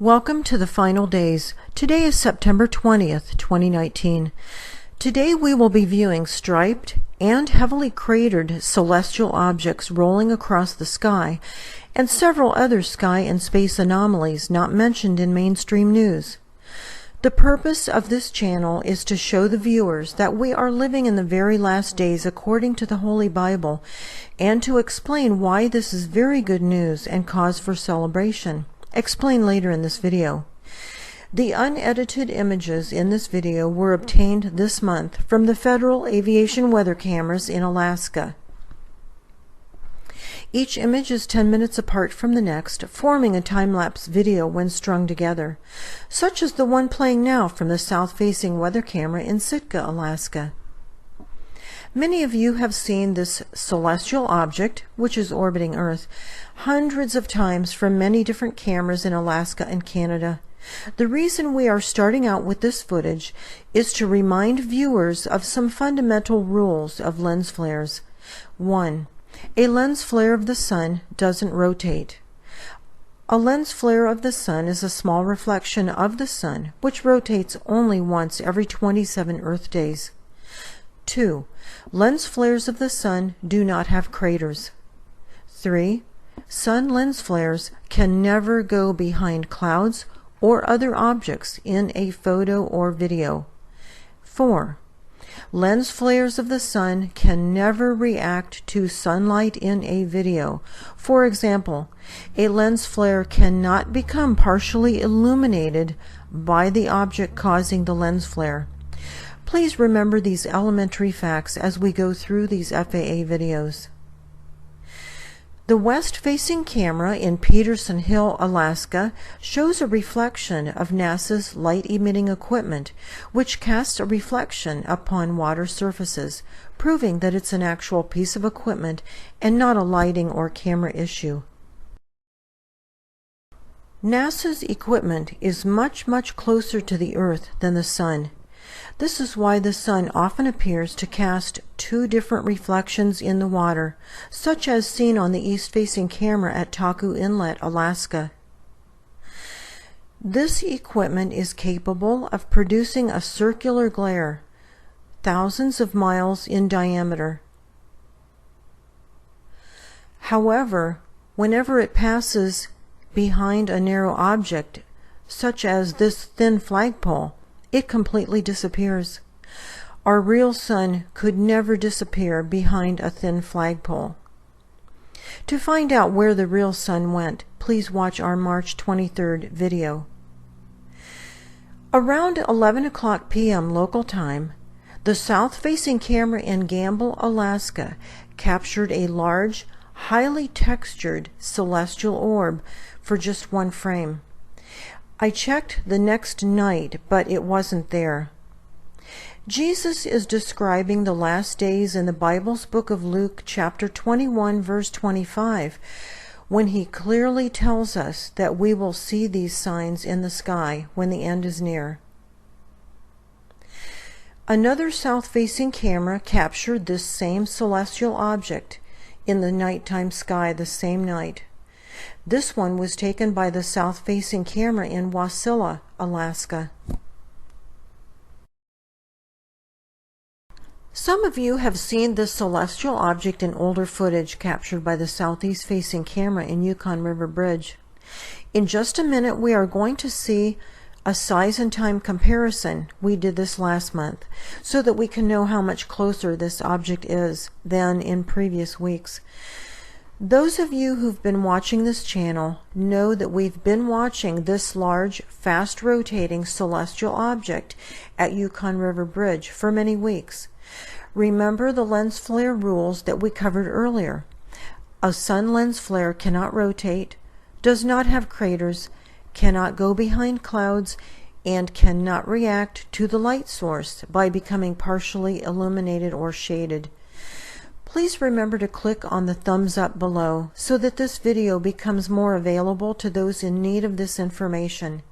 Welcome to the final days. Today is September 20th, 2019. Today we will be viewing striped and heavily cratered celestial objects rolling across the sky, and several other sky and space anomalies not mentioned in mainstream news. The purpose of this channel is to show the viewers that we are living in the very last days according to the Holy Bible, and to explain why this is very good news and cause for celebration. Explain later in this video. The unedited images in this video were obtained this month from the Federal Aviation weather cameras in Alaska. Each image is 10 minutes apart from the next, forming a time-lapse video when strung together, such as the one playing now from the south-facing weather camera in Sitka, Alaska. Many of you have seen this celestial object, which is orbiting Earth, hundreds of times from many different cameras in Alaska and Canada. The reason we are starting out with this footage is to remind viewers of some fundamental rules of lens flares. 1. A lens flare of the sun doesn't rotate. A lens flare of the sun is a small reflection of the sun, which rotates only once every 27 Earth days. 2. Lens flares of the sun do not have craters. 3. Sun lens flares can never go behind clouds or other objects in a photo or video. 4. Lens flares of the sun can never react to sunlight in a video. For example, a lens flare cannot become partially illuminated by the object causing the lens flare. Please remember these elementary facts as we go through these FAA videos. The west-facing camera in Peterson Hill, Alaska, shows a reflection of NASA's light-emitting equipment, which casts a reflection upon water surfaces, proving that it's an actual piece of equipment and not a lighting or camera issue. NASA's equipment is much closer to the Earth than the Sun. This is why the sun often appears to cast two different reflections in the water, such as seen on the east-facing camera at Taku Inlet, Alaska. This equipment is capable of producing a circular glare, thousands of miles in diameter. However, whenever it passes behind a narrow object, such as this thin flagpole, it completely disappears. Our real sun could never disappear behind a thin flagpole. To find out where the real sun went, please watch our March 23rd video. Around 11 o'clock p.m. local time, the south-facing camera in Gamble, Alaska, captured a large, highly textured celestial orb for just one frame. I checked the next night, but it wasn't there. Jesus is describing the last days in the Bible's book of Luke, chapter 21, verse 25, when he clearly tells us that we will see these signs in the sky when the end is near. Another south-facing camera captured this same celestial object in the nighttime sky the same night. This one was taken by the south-facing camera in Wasilla, Alaska. Some of you have seen this celestial object in older footage captured by the southeast-facing camera in Yukon River Bridge. In just a minute, we are going to see a size and time comparison. We did this last month, so that we can know how much closer this object is than in previous weeks. Those of you who've been watching this channel know that we've been watching this large, fast-rotating celestial object at Yukon River Bridge for many weeks. Remember the lens flare rules that we covered earlier. A sun lens flare cannot rotate, does not have craters, cannot go behind clouds, and cannot react to the light source by becoming partially illuminated or shaded. Please remember to click on the thumbs up below so that this video becomes more available to those in need of this information.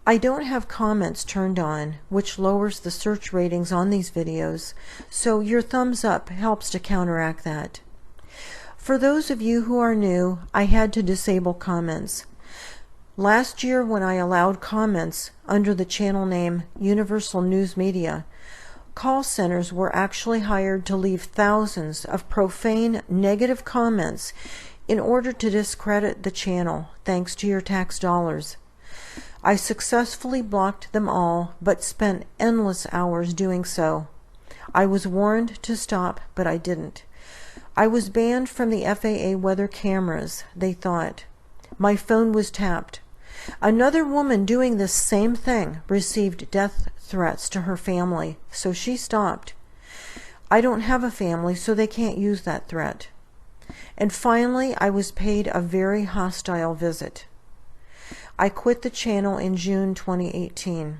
I don't have comments turned on, which lowers the search ratings on these videos, so your thumbs up helps to counteract that. For those of you who are new, I had to disable comments. Last year, when I allowed comments under the channel name Universal News Media, call centers were actually hired to leave thousands of profane, negative comments in order to discredit the channel, thanks to your tax dollars. I successfully blocked them all, but spent endless hours doing so. I was warned to stop, but I didn't. I was banned from the FAA weather cameras, they thought. My phone was tapped. Another woman doing the same thing received death threats to her family, so she stopped. I don't have a family, so they can't use that threat. And finally, I was paid a very hostile visit. I quit the channel in June 2018.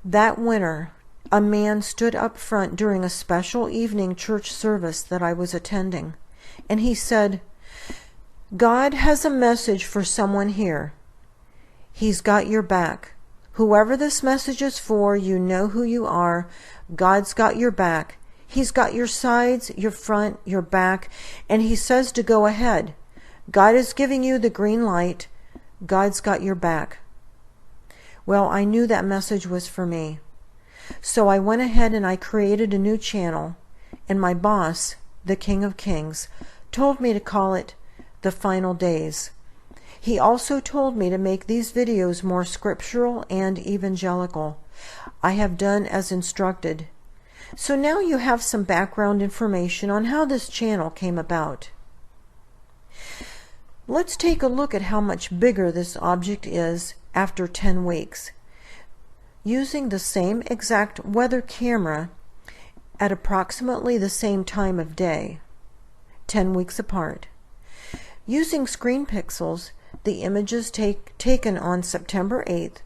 That winter, a man stood up front during a special evening church service that I was attending, and he said, "God has a message for someone here. He's got your back. Whoever this message is for, you know who you are. God's got your back. He's got your sides, your front, your back, and he says to go ahead. God is giving you the green light. God's got your back." Well, I knew that message was for me. So I went ahead and I created a new channel, and my boss, the King of Kings, told me to call it The Final Days. He also told me to make these videos more scriptural and evangelical. I have done as instructed. So now you have some background information on how this channel came about. Let's take a look at how much bigger this object is after 10 weeks. Using the same exact weather camera at approximately the same time of day, 10 weeks apart. Using screen pixels, the images taken on September 8th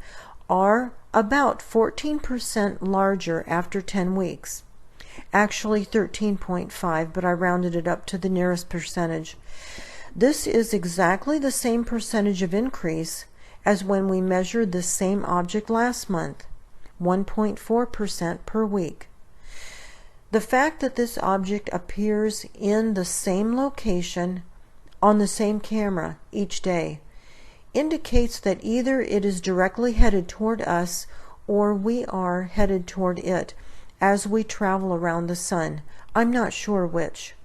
are about 14% larger after 10 weeks. Actually 13.5, but I rounded it up to the nearest percentage. This is exactly the same percentage of increase as when we measured the same object last month, 1.4% per week. The fact that this object appears in the same location on the same camera each day indicates that either it is directly headed toward us or we are headed toward it as we travel around the sun. I'm not sure which.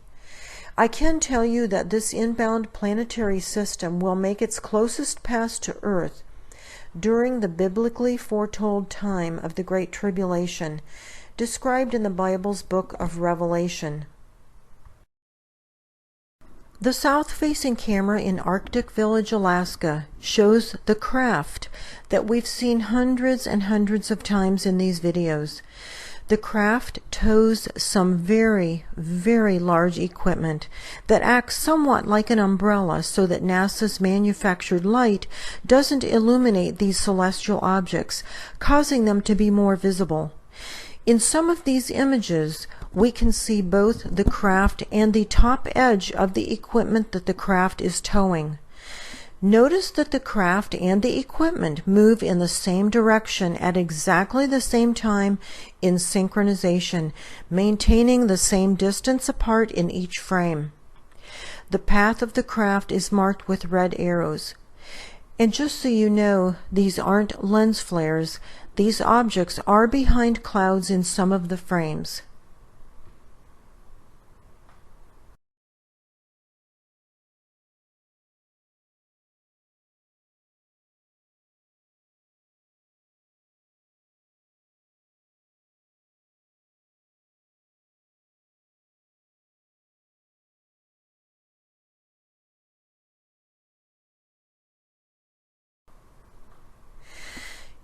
I can tell you that this inbound planetary system will make its closest pass to Earth during the biblically foretold time of the Great Tribulation, described in the Bible's book of Revelation. The south-facing camera in Arctic Village, Alaska, shows the craft that we've seen hundreds and hundreds of times in these videos. The craft tows some very, very large equipment that acts somewhat like an umbrella so that NASA's manufactured light doesn't illuminate these celestial objects, causing them to be more visible. In some of these images, we can see both the craft and the top edge of the equipment that the craft is towing. Notice that the craft and the equipment move in the same direction at exactly the same time in synchronization, maintaining the same distance apart in each frame. The path of the craft is marked with red arrows. And just so you know, these aren't lens flares. These objects are behind clouds in some of the frames.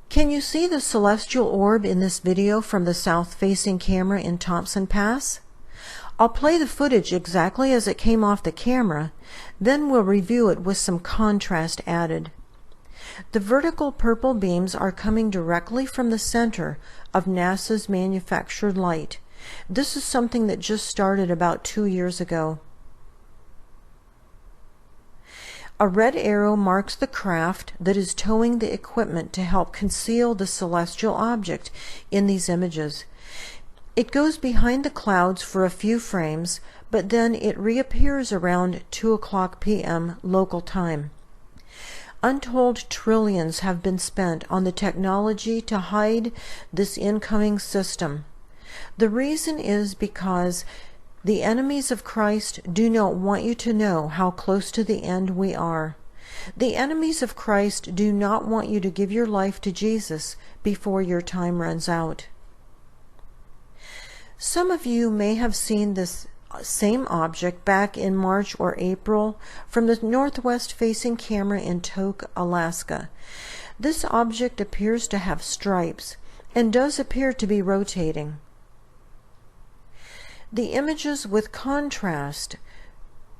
Can you see the celestial orb in this video from the south-facing camera in Thompson Pass? I'll play the footage exactly as it came off the camera, then we'll review it with some contrast added. The vertical purple beams are coming directly from the center of NASA's manufactured light. This is something that just started about 2 years ago. A red arrow marks the craft that is towing the equipment to help conceal the celestial object in these images. It goes behind the clouds for a few frames, but then it reappears around 2 o'clock p.m. local time. Untold trillions have been spent on the technology to hide this incoming system. The reason is because the enemies of Christ do not want you to know how close to the end we are. The enemies of Christ do not want you to give your life to Jesus before your time runs out. Some of you may have seen this same object back in March or April from the northwest-facing camera in Tok, Alaska. This object appears to have stripes and does appear to be rotating. The images with contrast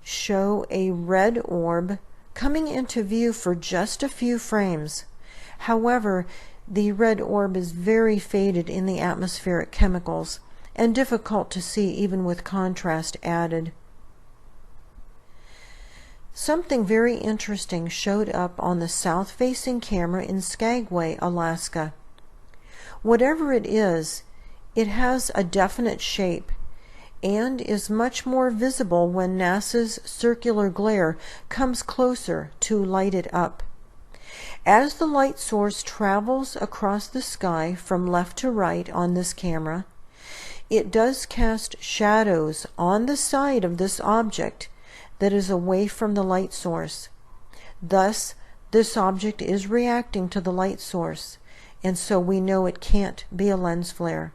show a red orb coming into view for just a few frames. However, the red orb is very faded in the atmospheric chemicals and difficult to see even with contrast added. Something very interesting showed up on the south-facing camera in Skagway, Alaska. Whatever it is, it has a definite shape and is much more visible when NASA's circular glare comes closer to light it up. As the light source travels across the sky from left to right on this camera, it does cast shadows on the side of this object that is away from the light source. Thus, this object is reacting to the light source, and so we know it can't be a lens flare.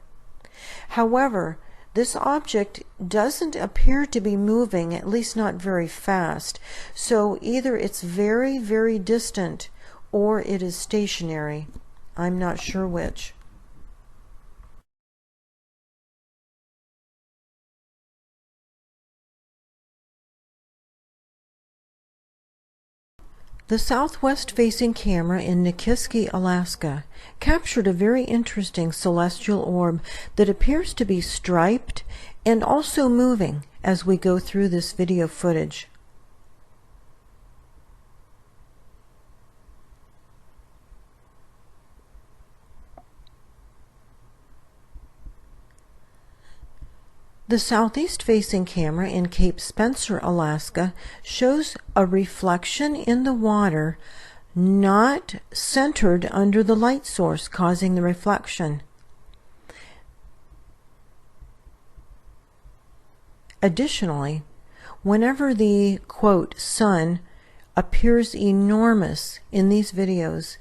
However, this object doesn't appear to be moving, at least not very fast, so either it's very, very distant or it is stationary. I'm not sure which. The southwest-facing camera in Nikiski, Alaska, captured a very interesting celestial orb that appears to be striped and also moving as we go through this video footage. The southeast-facing camera in Cape Spencer, Alaska, shows a reflection in the water not centered under the light source, causing the reflection. Additionally, whenever the, quote, sun appears enormous in these videos,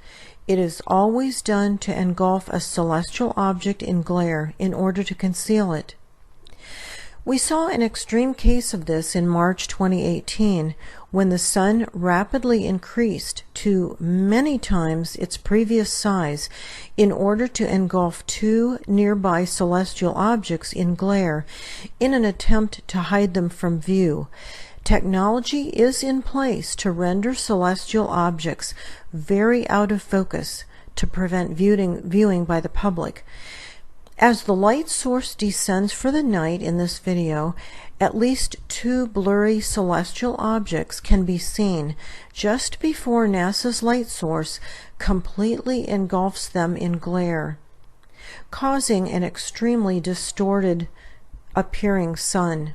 it is always done to engulf a celestial object in glare in order to conceal it. We saw an extreme case of this in March 2018 when the sun rapidly increased to many times its previous size in order to engulf two nearby celestial objects in glare in an attempt to hide them from view. Technology is in place to render celestial objects very out of focus to prevent viewing by the public. As the light source descends for the night in this video, at least two blurry celestial objects can be seen just before NASA's light source completely engulfs them in glare, causing an extremely distorted appearing sun.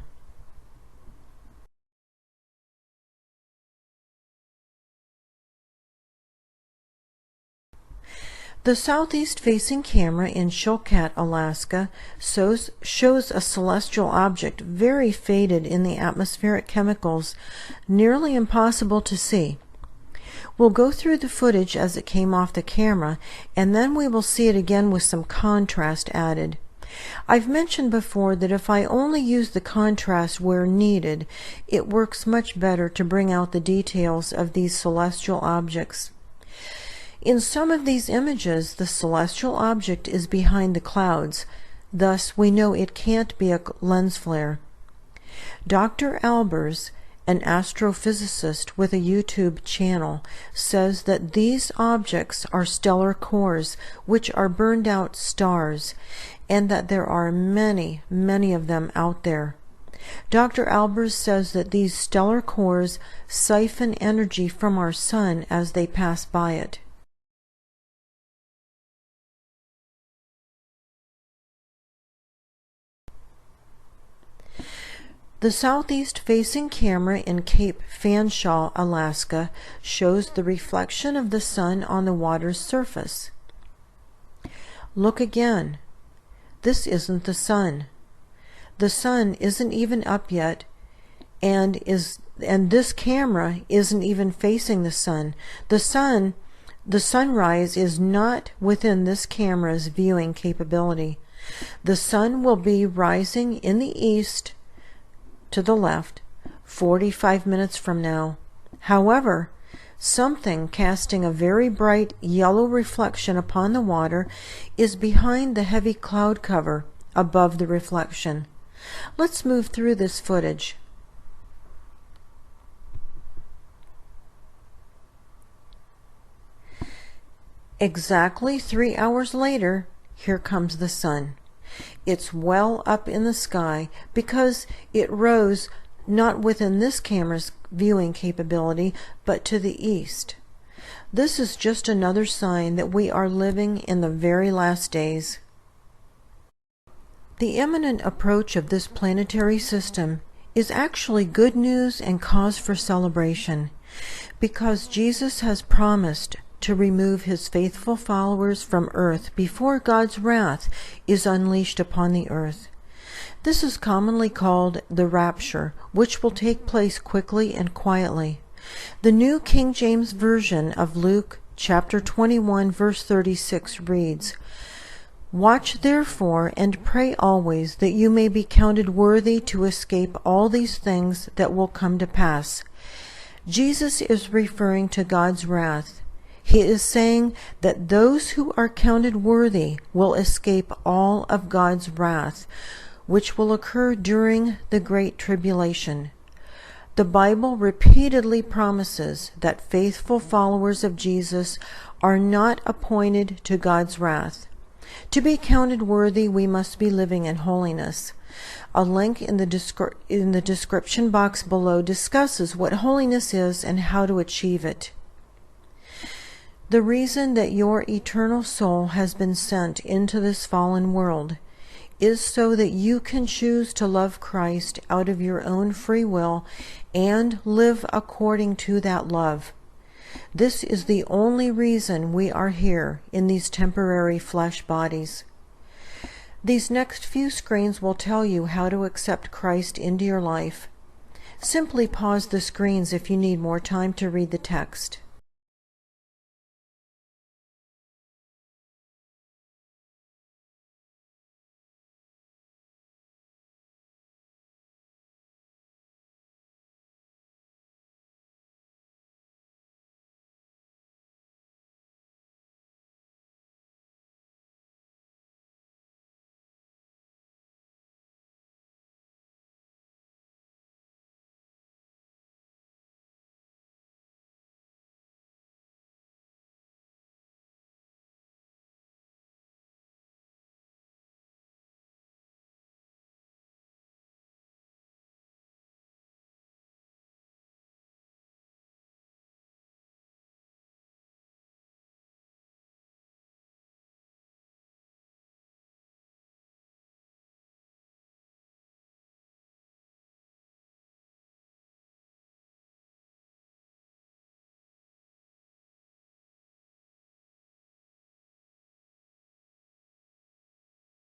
The southeast-facing camera in Chilkat, Alaska, shows a celestial object very faded in the atmospheric chemicals, nearly impossible to see. We'll go through the footage as it came off the camera, and then we will see it again with some contrast added. I've mentioned before that if I only use the contrast where needed, it works much better to bring out the details of these celestial objects. In some of these images, the celestial object is behind the clouds, thus we know it can't be a lens flare. Dr. Albers, an astrophysicist with a YouTube channel, says that these objects are stellar cores, which are burned out stars, and that there are many, many of them out there. Dr. Albers says that these stellar cores siphon energy from our sun as they pass by it. The southeast-facing camera in Cape Fanshawe, Alaska, shows the reflection of the sun on the water's surface. Look again. This isn't the sun. The sun isn't even up yet, and this camera isn't even facing the sun. The sunrise is not within this camera's viewing capability. The sun will be rising in the east to the left 45 minutes from now. However, something casting a very bright yellow reflection upon the water is behind the heavy cloud cover above the reflection. Let's move through this footage. Exactly 3 hours later, here comes the sun. It's well up in the sky because it rose not within this camera's viewing capability, but to the east. This is just another sign that we are living in the very last days. The imminent approach of this planetary system is actually good news and cause for celebration, because Jesus has promised to remove his faithful followers from earth before God's wrath is unleashed upon the earth. This is commonly called the rapture, which will take place quickly and quietly. The New King James Version of Luke chapter 21 verse 36 reads, "Watch therefore and pray always that you may be counted worthy to escape all these things that will come to pass." Jesus is referring to God's wrath. He is saying that those who are counted worthy will escape all of God's wrath, which will occur during the Great Tribulation. The Bible repeatedly promises that faithful followers of Jesus are not appointed to God's wrath. To be counted worthy, we must be living in holiness. A link in the description box below discusses what holiness is and how to achieve it. The reason that your eternal soul has been sent into this fallen world is so that you can choose to love Christ out of your own free will and live according to that love. This is the only reason we are here in these temporary flesh bodies. These next few screens will tell you how to accept Christ into your life. Simply pause the screens if you need more time to read the text.